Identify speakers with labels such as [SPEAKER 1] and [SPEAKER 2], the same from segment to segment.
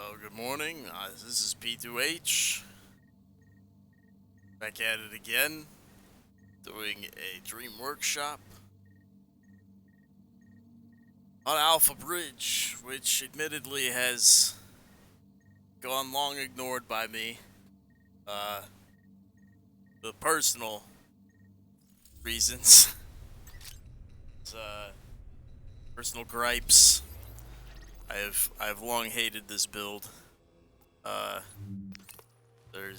[SPEAKER 1] Oh, good morning. This is P2H. Back at it again, doing a dream workshop on AlphaBridge, which admittedly has gone long ignored by me. The personal reasons. It's, personal gripes. I've long hated this build. There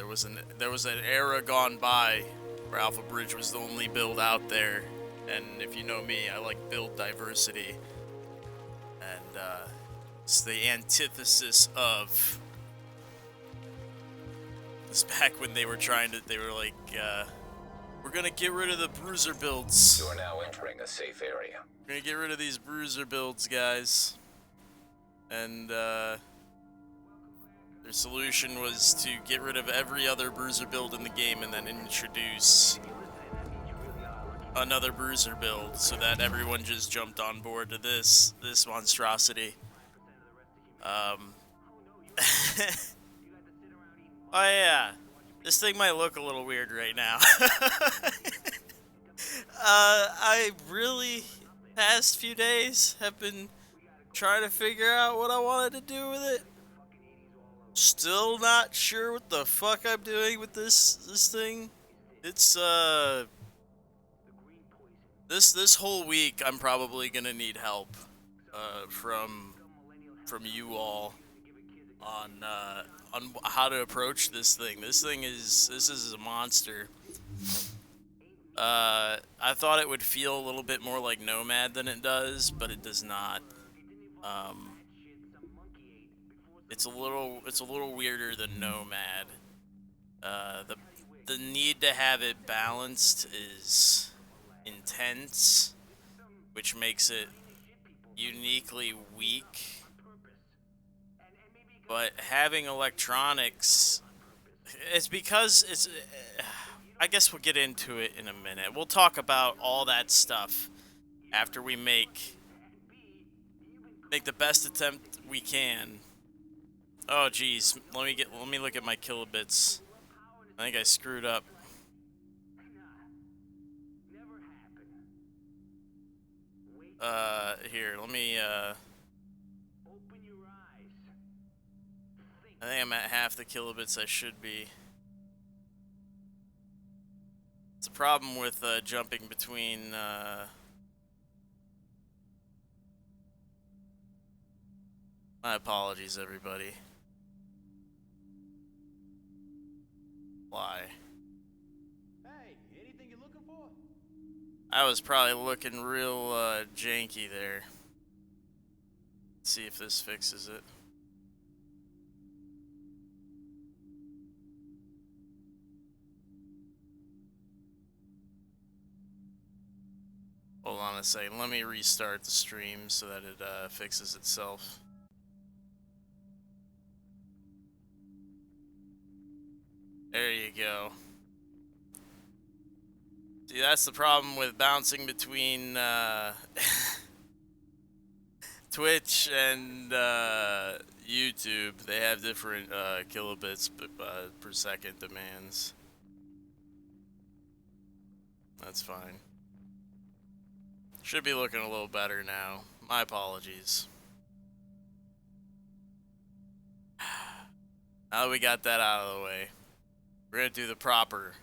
[SPEAKER 1] was an era gone by where AlphaBridge was the only build out there, and if you know me, I like build diversity, and it's the antithesis of this back when they were like, we're gonna get rid of the bruiser builds.
[SPEAKER 2] You are now entering a safe area.
[SPEAKER 1] We're gonna get rid of these bruiser builds, guys, and their solution was to get rid of every other bruiser build in the game and then introduce another bruiser build so that everyone just jumped on board to this monstrosity. Oh yeah, this thing might look a little weird right now. I really, past few days, have been trying to figure out what I wanted to do with it. Still not sure what the fuck I'm doing with this thing. It's this whole week I'm probably gonna need help from you all on how to approach this thing. This is a monster. I thought it would feel a little bit more like Nomad than it does, but it does not. It's a little weirder than Nomad. The need to have it balanced is intense, which makes it uniquely weak. But having electronics, it's because it's. I guess we'll get into it in a minute. We'll talk about all that stuff after we make the best attempt we can. Oh geez, let me look at my kilobits. I think I screwed up. Here, let me I think I'm at half the kilobits I should be. It's a problem with jumping between my apologies, everybody. Why?
[SPEAKER 3] Hey, anything you're looking for?
[SPEAKER 1] I was probably looking real janky there. Let's see if this fixes it. Hold on a second. Let me restart the stream so that it fixes itself. There you go. See, that's the problem with bouncing between Twitch and YouTube. They have different kilobits per second demands. That's fine. Should be looking a little better now. My apologies. Now that we got that out of the way, we're gonna do the proper.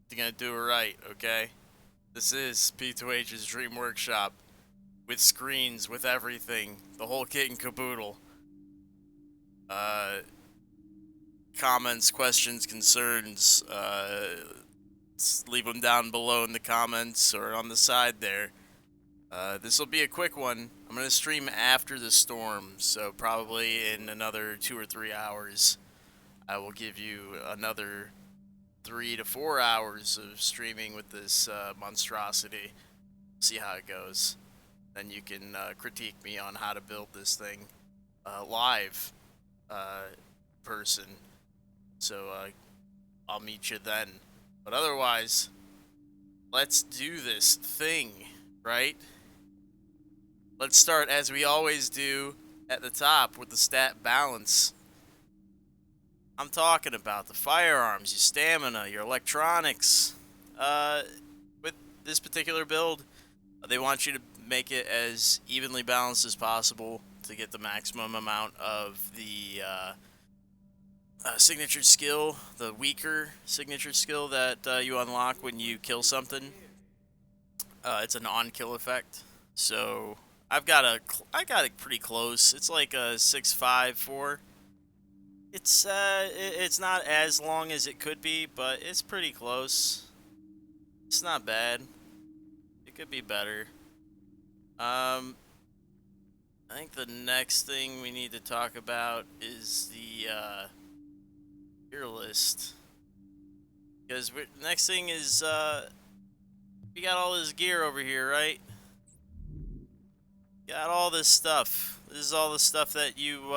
[SPEAKER 1] We're gonna do it right, okay? This is P2H's Dream Workshop. With screens, with everything. The whole kit and caboodle. Comments, questions, concerns, leave them down below in the comments or on the side there. This will be a quick one. I'm going to stream after the storm, so probably in another 2 or 3 hours, I will give you another 3 to 4 hours of streaming with this monstrosity. See how it goes. Then you can critique me on how to build this thing live, person. So I'll meet you then. But otherwise, let's do this thing, right? Let's start as we always do at the top with the stat balance. I'm talking about the firearms, your stamina, your electronics. With this particular build, they want you to make it as evenly balanced as possible to get the maximum amount of the signature skill, the weaker signature skill that you unlock when you kill something. It's an on-kill effect, so I got it pretty close. It's like a 6.5.4. It's not as long as it could be, but it's pretty close. It's not bad. It could be better. I think the next thing we need to talk about is the gear list. Because the next thing is, we got all this gear over here, right? Got all this stuff. This is all the stuff that you,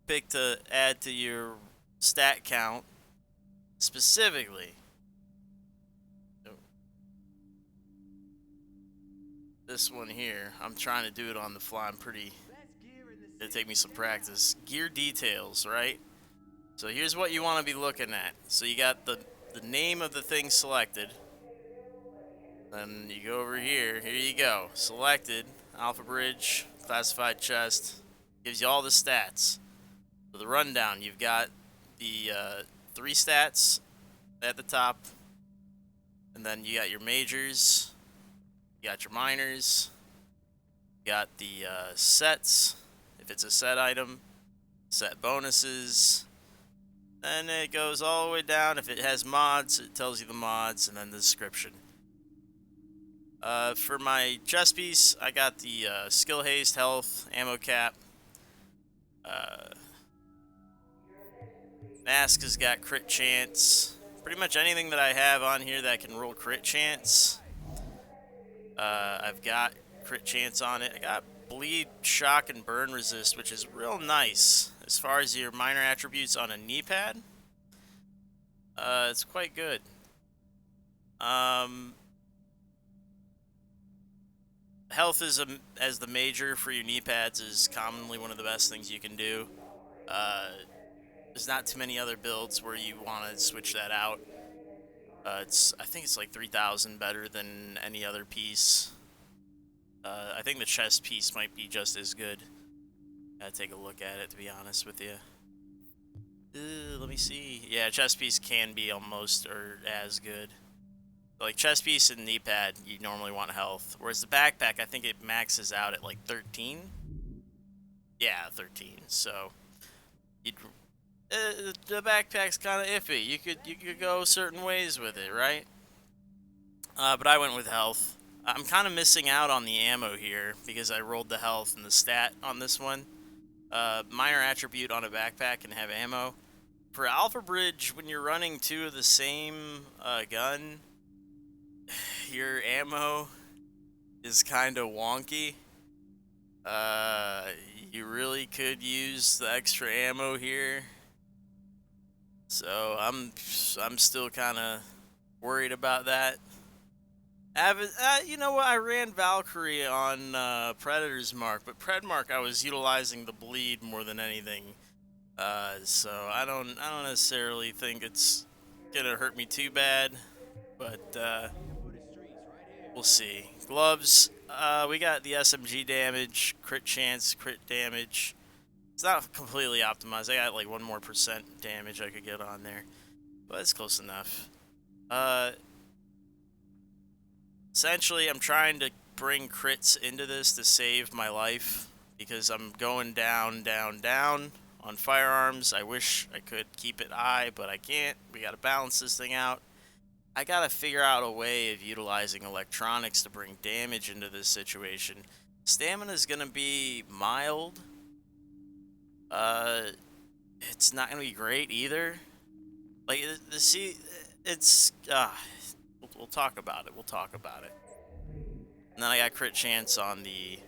[SPEAKER 1] pick to add to your stat count. Specifically. This one here, I'm trying to do it on the fly. It'll take me some practice. Gear details, right? So here's what you want to be looking at. So you got the name of the thing selected. Then you go over here. Here you go. Selected. AlphaBridge. Classified chest. Gives you all the stats. For the rundown, you've got the 3 stats at the top. And then you got your majors. You got your minors. You got the sets. If it's a set item. Set bonuses. Then it goes all the way down. If it has mods, it tells you the mods, and then the description. For my chest piece, I got the skill haste, health, ammo cap. Mask has got crit chance. Pretty much anything that I have on here that can roll crit chance. I've got crit chance on it. I got bleed, shock, and burn resist, which is real nice. As far as your minor attributes on a knee pad, it's quite good. Health is as the major for your knee pads is commonly one of the best things you can do. There's not too many other builds where you want to switch that out. I think it's like 3,000 better than any other piece. I think the chest piece might be just as good. Gotta take a look at it, to be honest with you. Let me see. Yeah, chest piece can be almost or as good. Like chest piece and knee pad, you normally want health. Whereas the backpack, I think it maxes out at like 13. Yeah, 13. So the backpack's kind of iffy. You could go certain ways with it, right? But I went with health. I'm kind of missing out on the ammo here because I rolled the health and the stat on this one. Minor attribute on a backpack can have ammo. For AlphaBridge, when you're running 2 of the same gun, your ammo is kind of wonky. You really could use the extra ammo here. So I'm still kind of worried about that. You know what? I ran Valkyrie on Predator's Mark, but Pred Mark I was utilizing the bleed more than anything. So I don't necessarily think it's gonna hurt me too bad, but we'll see. Gloves, we got the SMG damage, crit chance, crit damage. It's not completely optimized. I got like 1% more damage I could get on there, but it's close enough. Essentially, I'm trying to bring crits into this to save my life because I'm going down, down, down on firearms. I wish I could keep it high, but I can't. We gotta balance this thing out. I gotta figure out a way of utilizing electronics to bring damage into this situation. Stamina is gonna be mild. It's not gonna be great either. Like, see, it's we'll talk about it. We'll talk about it. And then I got crit chance on the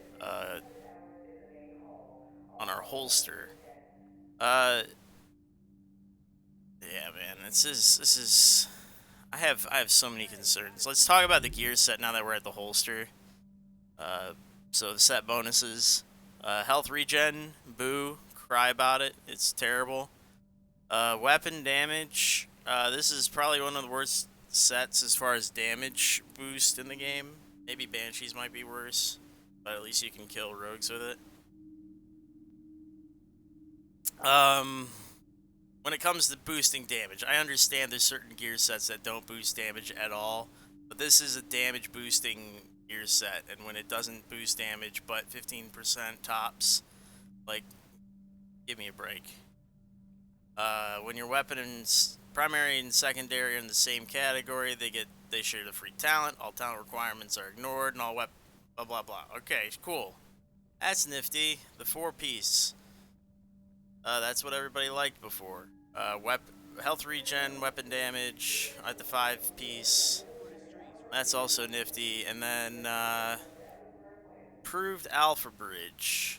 [SPEAKER 1] on our holster. Yeah, man, this is. I have so many concerns. Let's talk about the gear set now that we're at the holster. So the set bonuses, health regen, boo, cry about it. It's terrible. Weapon damage. This is probably one of the worst sets as far as damage boost in the game. Maybe Banshees might be worse, but at least you can kill rogues with it. When it comes to boosting damage, I understand there's certain gear sets that don't boost damage at all, but this is a damage boosting gear set, and when it doesn't boost damage but 15% tops, like, give me a break. When your weapon and primary and secondary are in the same category, they share the free talent. All talent requirements are ignored, and all blah blah blah. Okay, cool. That's nifty. The 4-piece. That's what everybody liked before. Health regen, weapon damage at the 5-piece. That's also nifty. And then improved AlphaBridge.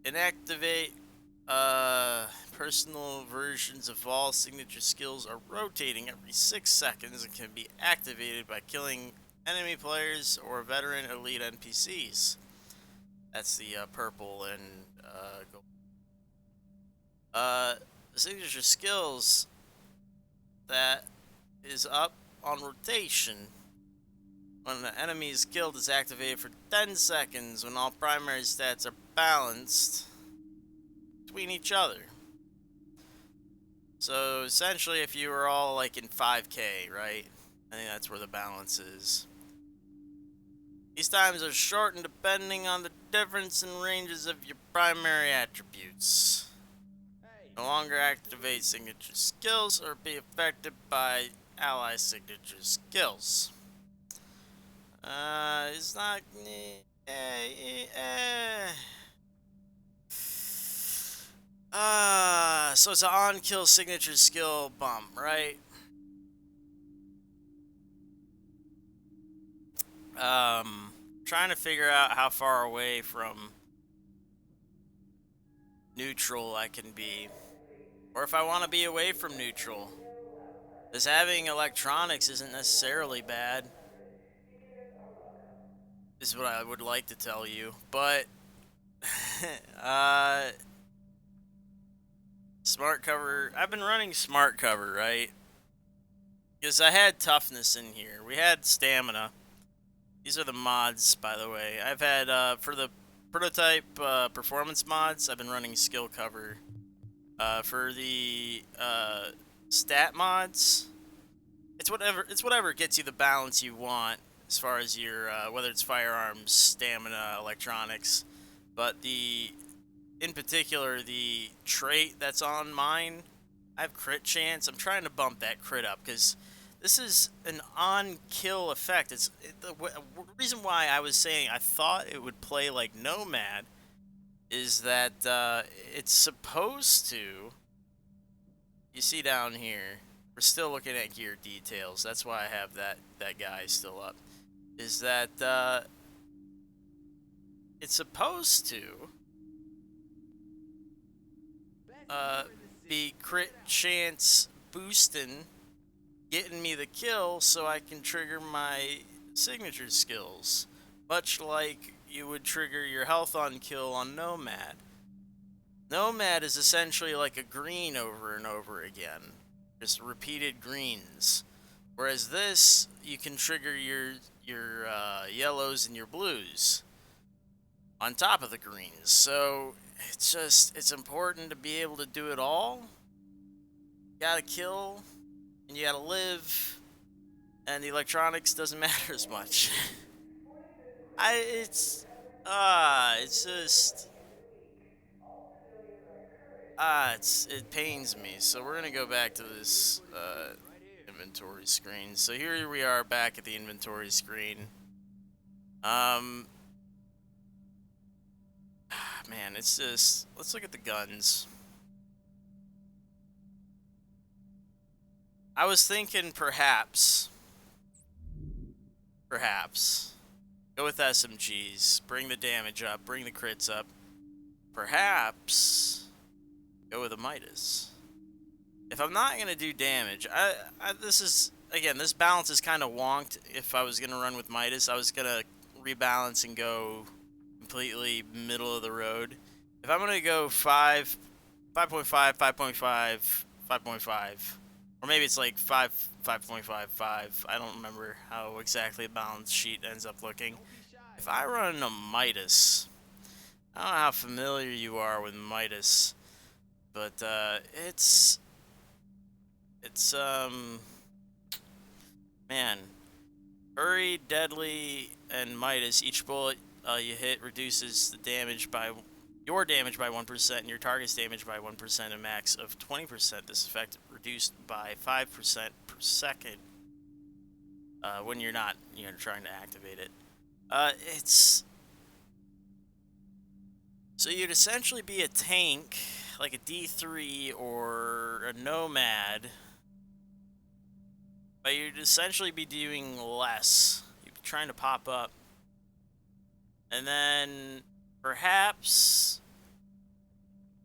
[SPEAKER 1] Inactivate personal versions of all signature skills are rotating every 6 seconds and can be activated by killing enemy players or veteran elite NPCs. That's the purple and gold. Signature skills that is up on rotation. When the enemy is killed, is activated for 10 seconds when all primary stats are balanced between each other. So essentially, if you were all like in 5K, right? I think that's where the balance is. These times are shortened depending on the difference in ranges of your primary attributes. No longer activate signature skills or be affected by ally signature skills. It's not. So it's an on-kill signature skill bump, right? Trying to figure out how far away from neutral I can be, or if I want to be away from neutral. Because having electronics isn't necessarily bad. This is what I would like to tell you, but smart cover. I've been running smart cover, right? Because I had toughness in here. We had stamina. These are the mods, by the way. I've had for the prototype performance mods, I've been running skill cover. For the stat mods, it's whatever gets you the balance you want as far as your whether it's firearms, stamina, electronics. But in particular, the trait that's on mine, I have crit chance. I'm trying to bump that crit up because this is an on-kill effect. The reason why I was saying I thought it would play like Nomad is that it's supposed to. You see down here, we're still looking at gear details. That's why I have that guy still up. Is that it's supposed to be crit chance boosting, getting me the kill so I can trigger my signature skills, much like you would trigger your health on kill on Nomad. Nomad is essentially like a green over and over again, just repeated greens, whereas this you can trigger your yellows and your blues on top of the greens. So it's important to be able to do it all. You gotta kill and you gotta live, and the electronics doesn't matter as much. It's just it pains me. So we're gonna go back to this inventory screen. So here we are back at the inventory screen. Man, it's just, let's look at the guns. I was thinking perhaps go with SMGs, bring the damage up, bring the crits up. Perhaps go with a Midas. If I'm not gonna do damage, this is again, this balance is kind of wonked. If I was gonna run with Midas, I was gonna rebalance and go completely middle of the road. If I'm gonna go 5.5, 5.5, 5.5, or maybe it's like 5.55. I don't remember how exactly the balance sheet ends up looking.
[SPEAKER 3] Don't be shy.
[SPEAKER 1] If I run a Midas, I don't know how familiar you are with Midas, but it's man, Hurry, Deadly, and Midas. Each bullet you hit reduces the damage by your damage by 1% and your target's damage by 1%, a max of 20%. This effect reduced by 5% per second when you're not, trying to activate it. It's so you'd essentially be a tank, like a D3 or a Nomad, but you'd essentially be doing less. You'd be trying to pop up. And then perhaps,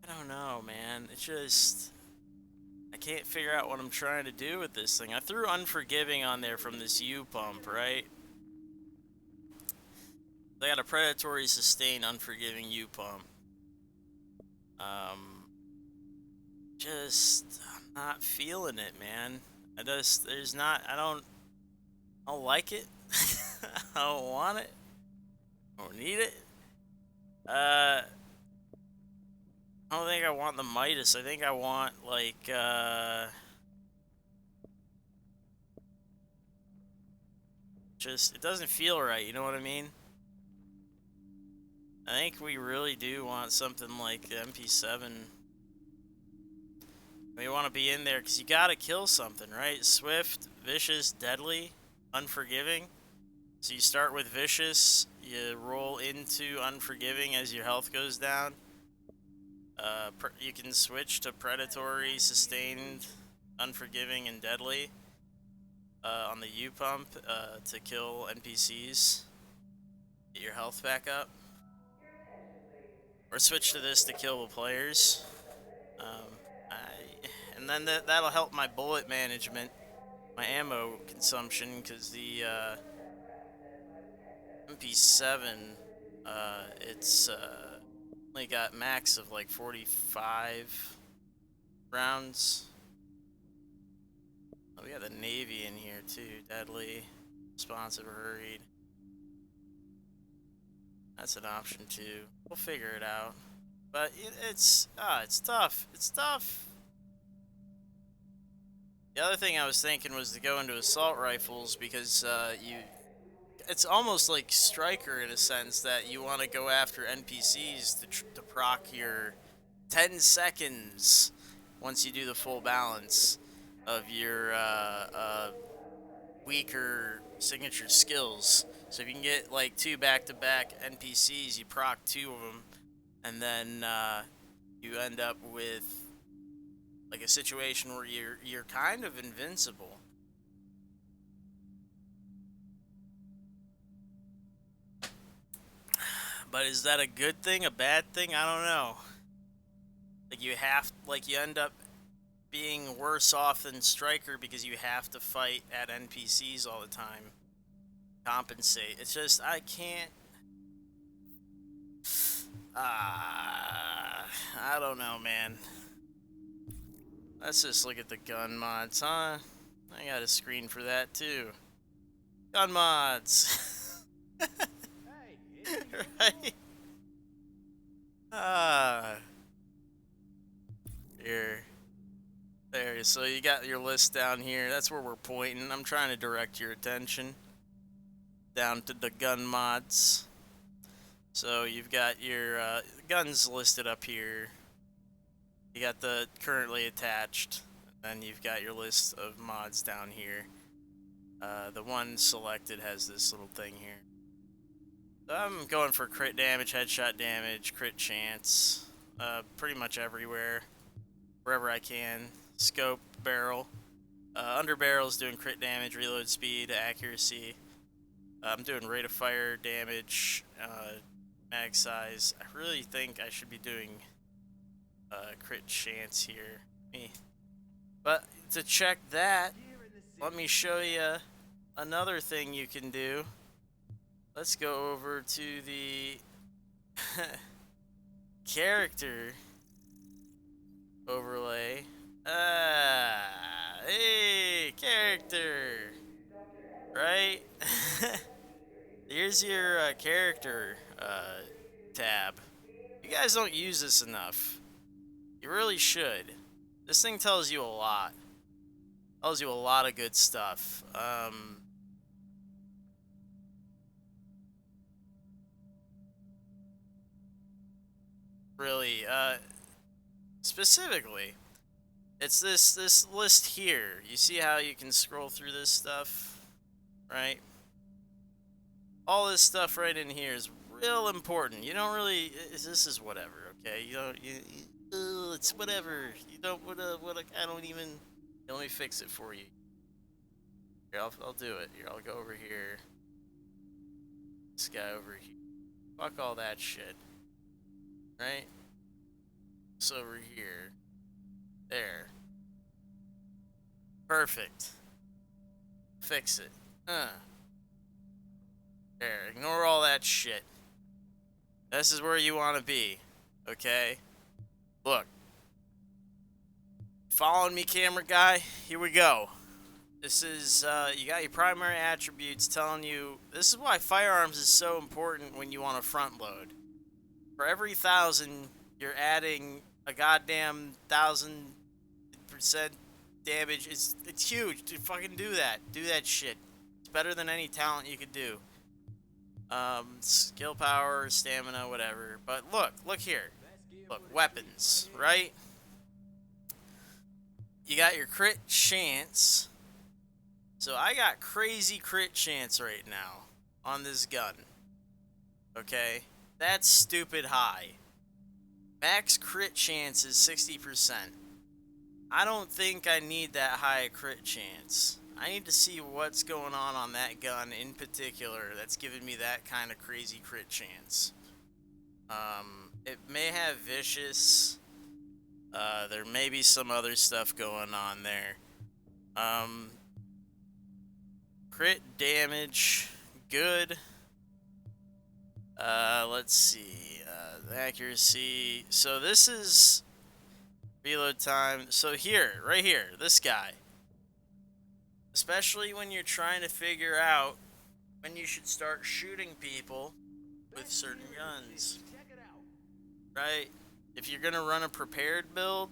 [SPEAKER 1] I don't know, man. It's just, I can't figure out what I'm trying to do with this thing. I threw Unforgiving on there from this U pump, right? They got a predatory sustain Unforgiving U pump. I'm not feeling it, man. I don't like it. I don't want it. I don't need it. I don't think I want the Midas. I think I want, like, just, it doesn't feel right, you know what I mean? I think we really do want something like MP7. We want to be in there because you gotta kill something, right? Swift, Vicious, Deadly, Unforgiving. So you start with Vicious, you roll into Unforgiving as your health goes down. You can switch to Predatory, Sustained, Unforgiving, and Deadly on the U pump to kill NPCs. Get your health back up. Or switch to this to kill the players. And then that'll help my bullet management, my ammo consumption, because the MP7, it's only got max of like 45 rounds. Oh, we got the Navy in here too. Deadly, responsive, hurried. That's an option too. We'll figure it out. But it's tough. It's tough. The other thing I was thinking was to go into assault rifles because it's almost like Striker in a sense that you want to go after NPCs to proc your 10 seconds once you do the full balance of your weaker signature skills. So if you can get like 2 back-to-back NPCs, you proc 2 of them, and then you end up with like a situation where you're kind of invincible. But is that a good thing, a bad thing? I don't know. Like you end up being worse off than Striker because you have to fight at NPCs all the time. Compensate. It's just, I can't. I don't know, man. Let's just look at the gun mods, huh? I got a screen for that too. Gun mods.
[SPEAKER 3] Hey, anything you looking
[SPEAKER 1] Right? Ah. Here. There, so you got your list down here. That's where we're pointing. I'm trying to direct your attention down to the gun mods. So you've got your guns listed up here. You got the currently attached. Then you've got your list of mods down here. The one selected has this little thing here. So I'm going for crit damage, headshot damage, crit chance, pretty much everywhere, wherever I can. Scope, barrel. Under barrel is doing crit damage, reload speed, accuracy. I'm doing rate of fire, damage, mag size. I really think I should be doing crit chance here. But to check that, let me show you another thing you can do. Let's go over to the character overlay. Hey, character, right? Here's your character tab. You guys don't use this enough. You really should. This thing tells you a lot. Tells you a lot of good stuff. Really, specifically, it's this list here. You see how you can scroll through this stuff, right? All this stuff right in here is real important. You don't really. This is whatever, okay? You don't. It's whatever. You don't. I don't even. Let me fix it for you. Here, I'll do it. Here, I'll go over here. This guy over here. Fuck all that shit. Right? It's over here. There. Perfect. Fix it. There. Ignore all that shit. This is where you want to be. Okay? Look. Following me, camera guy? Here we go. This is, you got your primary attributes telling you, this is why firearms is so important when you want to front load. For every 1,000, you're adding a goddamn 1,000% damage. It's huge. Dude, fucking do that. Do that shit. It's better than any talent you could do. Skill power, stamina, whatever. But look here. Look, weapons, right? You got your crit chance. So I got crazy crit chance right now on this gun. Okay? That's stupid high. Max crit chance is 60%. I don't think I need that high a crit chance. I need to see what's going on that gun in particular that's giving me that kind of crazy crit chance. It may have vicious. There may be some other stuff going on there. Crit damage, good. Let's see. Accuracy. So this is reload time. So here, right here, this guy. Especially when you're trying to figure out when you should start shooting people with certain guns. Right? If you're gonna run a prepared build,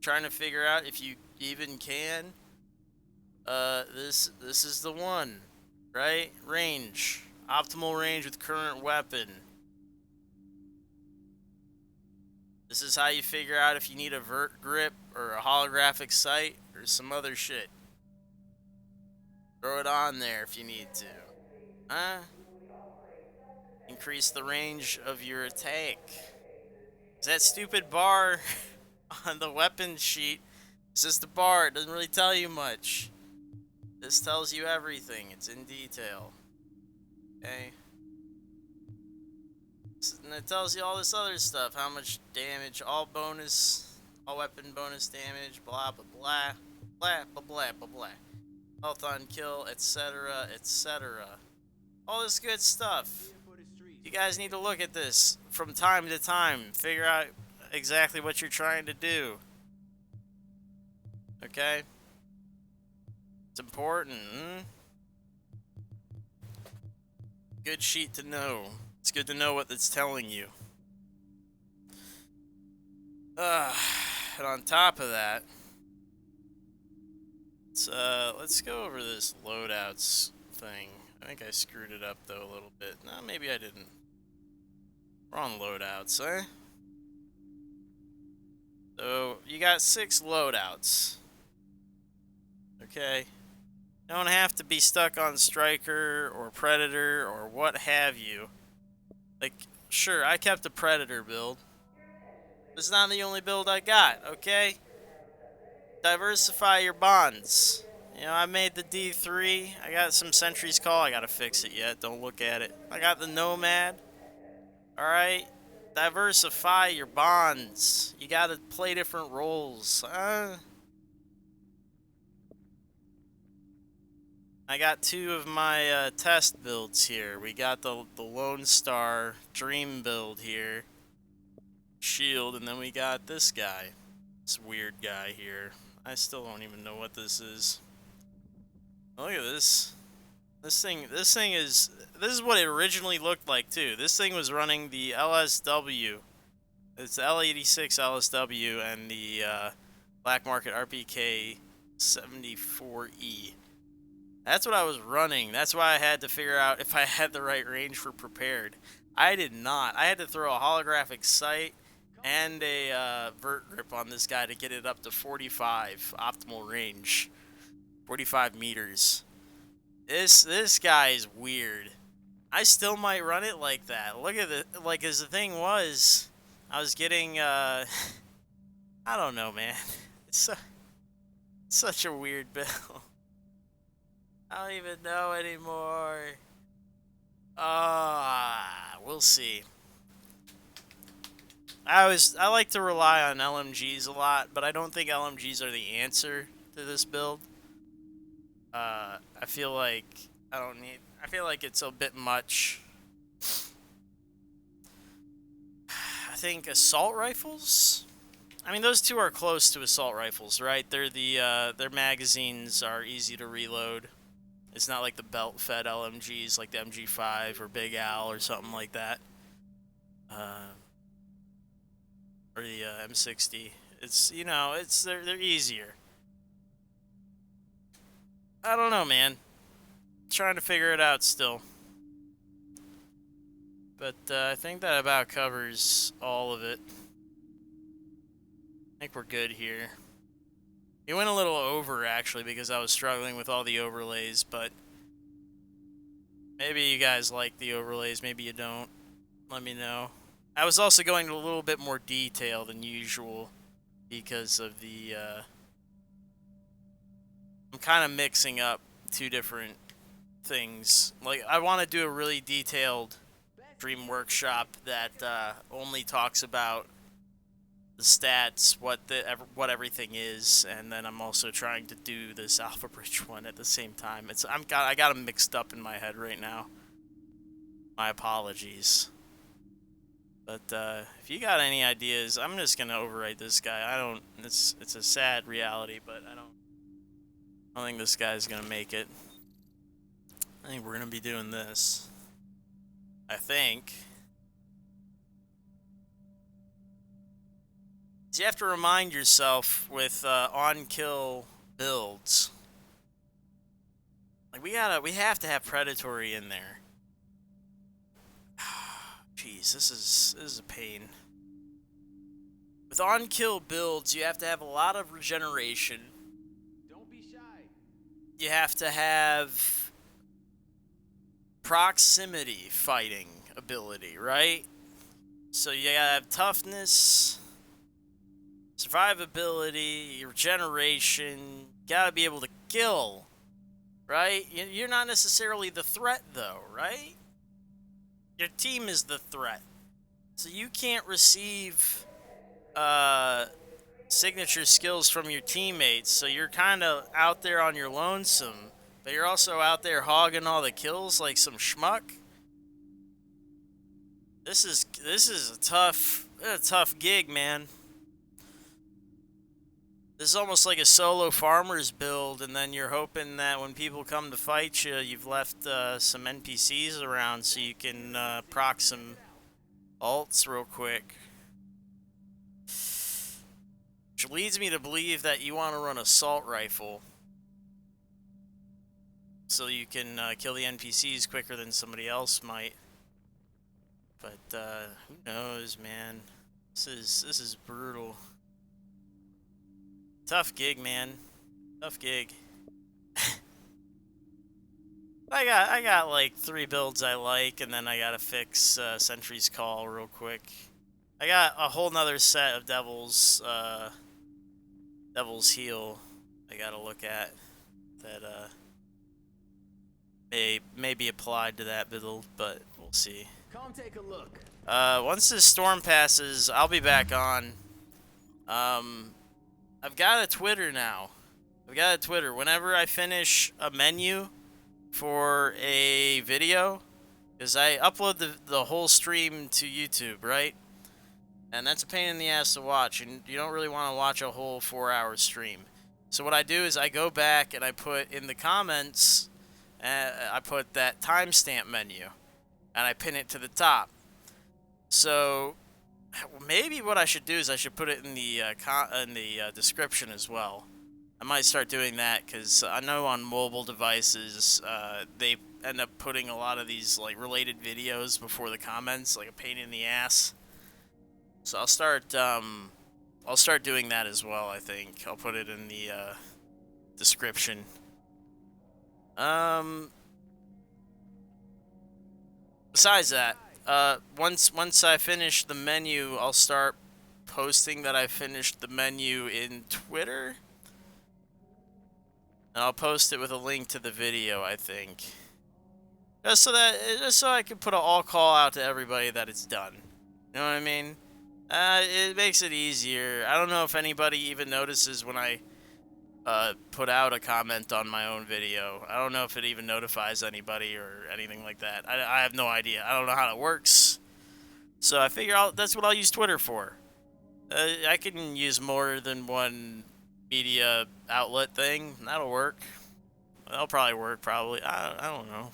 [SPEAKER 1] trying to figure out if you even can, this is the one, right? Range. Optimal range with current weapon. This is how you figure out if you need a vert grip or a holographic sight or some other shit. Throw it on there if you need to. Huh? Increase the range of your attack. That stupid bar on the weapon sheet. It's just a bar. It doesn't really tell you much. This tells you everything. It's in detail. Okay? And it tells you all this other stuff. How much damage, all weapon bonus damage, blah, blah, blah. Blah, blah, blah, blah, blah. Health on kill, etc., etc. All this good stuff. You guys need to look at this from time to time. Figure out exactly what you're trying to do. Okay? It's important. Good sheet to know. It's good to know what it's telling you. And on top of that, let's go over this loadouts thing. I think I screwed it up though a little bit. No, maybe I didn't. We're on loadouts, eh? So you got 6 loadouts. Okay. You don't have to be stuck on Striker or Predator or what have you. Like, sure, I kept a Predator build. It's not the only build I got, okay? Diversify your bonds. You know, I made the D3. I got some Sentry's Call. I gotta fix it yet. Don't look at it. I got the Nomad. Alright? Diversify your bonds. You gotta play different roles. I got two of my test builds here. We got the Lone Star Dream build here, shield, and then we got this guy, this weird guy here. I still don't even know what this is. Look at this. This is what it originally looked like too. This thing was running the LSW. It's the L86 LSW and the Black Market RPK 74E. That's what I was running. That's why I had to figure out if I had the right range for prepared. I did not. I had to throw a holographic sight and a vert grip on this guy to get it up to 45 optimal range. 45 meters. This guy is weird. I still might run it like that. Look at it. Like, as the thing was, I was getting, I don't know, man. It's such a weird build. I don't even know anymore. We'll see. I like to rely on LMGs a lot, but I don't think LMGs are the answer to this build. I feel like I feel like it's a bit much. I think assault rifles? I mean, those two are close to assault rifles, right? They're their magazines are easy to reload. It's not like the belt-fed LMGs like the MG5 or Big Al or something like that. Or the M60. It's, you know, they're easier. I don't know, man. Trying to figure it out still. But I think that about covers all of it. I think we're good here. It went a little over, actually, because I was struggling with all the overlays, but maybe you guys like the overlays, maybe you don't. Let me know. I was also going into a little bit more detail than usual because of the, I'm kind of mixing up two different things. Like, I want to do a really detailed Dream Workshop that only talks about the stats, what everything is, and then I'm also trying to do this AlphaBridge one at the same time. I got them mixed up in my head right now. My apologies. But if you got any ideas, I'm just gonna overwrite this guy. It's a sad reality, but I don't think this guy's gonna make it. I think we're gonna be doing this. I think. So you have to remind yourself with on-kill builds. Like, we have to have predatory in there. Jeez, this is a pain. With on-kill builds, you have to have a lot of regeneration.
[SPEAKER 3] Don't be shy.
[SPEAKER 1] You have to have proximity fighting ability, right? So you gotta have toughness, survivability, regeneration. You gotta be able to kill, right? You're not necessarily the threat, though, right? Your team is the threat. So you can't receive signature skills from your teammates, so you're kind of out there on your lonesome, but you're also out there hogging all the kills like some schmuck. This is a tough gig, man. This is almost like a solo farmer's build, and then you're hoping that when people come to fight you, you've left some NPCs around so you can proc some ults real quick. Which leads me to believe that you want to run assault rifle so you can kill the NPCs quicker than somebody else might. But who knows, man? This is brutal. Tough gig, man. Tough gig. I got like 3 builds I like, and then I gotta fix Sentry's Call real quick. I got a whole nother set of Devil's Heal I gotta look at that may be applied to that build, but we'll see.
[SPEAKER 3] Come take a look.
[SPEAKER 1] Once this storm passes, I'll be back on. I've got a Twitter now. I've got a Twitter. Whenever I finish a menu, for a video, because I upload the whole stream to YouTube, right? And that's a pain in the ass to watch, and you don't really want to watch a whole 4-hour stream. So what I do is I go back and I put in the comments, I put that timestamp menu, and I pin it to the top. So maybe what I should do is I should put it in the description as well. I might start doing that, because I know on mobile devices they end up putting a lot of these like related videos before the comments, like a pain in the ass. So I'll start doing that as well. I think I'll put it in the description. Besides that, once I finish the menu, I'll start posting that I finished the menu in Twitter. And I'll post it with a link to the video, I think. Just so I can put an all call out to everybody that it's done. You know what I mean? It makes it easier. I don't know if anybody even notices when I put out a comment on my own video. I don't know if it even notifies anybody or anything like that. I have no idea. I don't know how it works. So I figure that's what I'll use Twitter for. I can use more than one media outlet thing. That'll work. That'll probably work, probably. I don't know.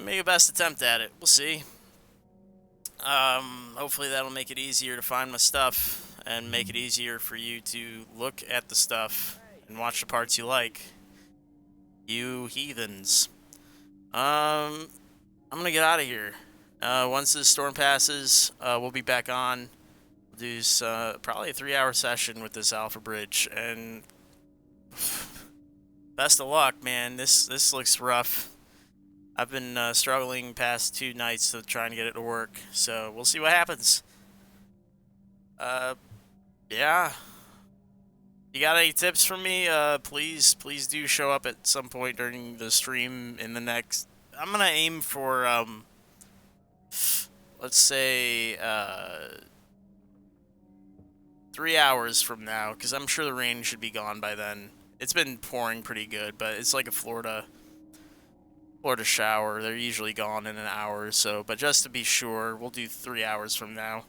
[SPEAKER 1] Make a best attempt at it. We'll see. Hopefully that'll make it easier to find my stuff and make it easier for you to look at the stuff and watch the parts you like. You heathens. I'm gonna get out of here. Once this storm passes, we'll be back on. We'll do probably a 3-hour session with this AlphaBridge, and best of luck, man. This looks rough. I've been struggling past 2 nights to trying to get it to work, so we'll see what happens. Yeah. You got any tips for me? Please do show up at some point during the stream in the next... I'm gonna aim for, let's say, 3 hours from now, because I'm sure the rain should be gone by then. It's been pouring pretty good, but it's like a Florida shower. They're usually gone in an hour or so, but just to be sure, we'll do 3 hours from now.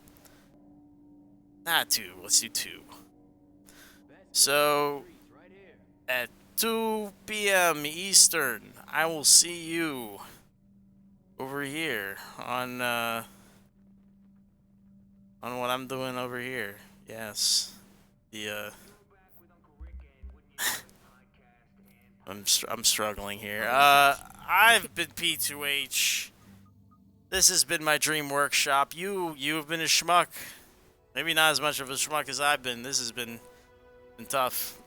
[SPEAKER 1] Not 2, let's do 2. So, at 2 p.m. Eastern, I will see you over here on what I'm doing over here. Yes, the I'm struggling here. I've been P2H. This has been my dream workshop. You've been a schmuck. Maybe not as much of a schmuck as I've been. This has been tough.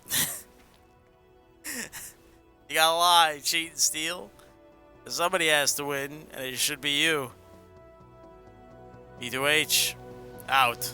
[SPEAKER 1] You gotta lie, cheat, and steal. Somebody has to win, and it should be you. P2H, out.